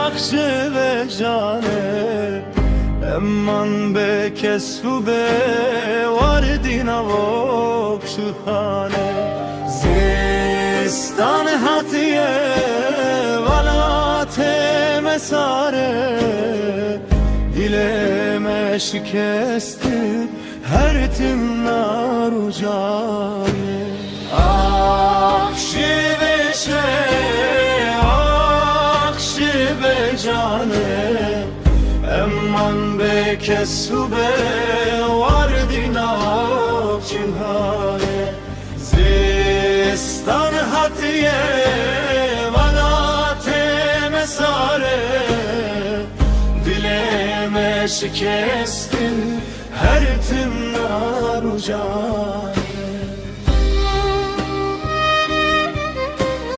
آخشی جانه امان به کسو به واردی نواب شوهانه زستان حتیه ولاتم ساره dileme şikesti her tim naru cane akşive cane emman be kesu be vardina cihane zistan hatiye vanate mesare dileme şikesti her tim naru cane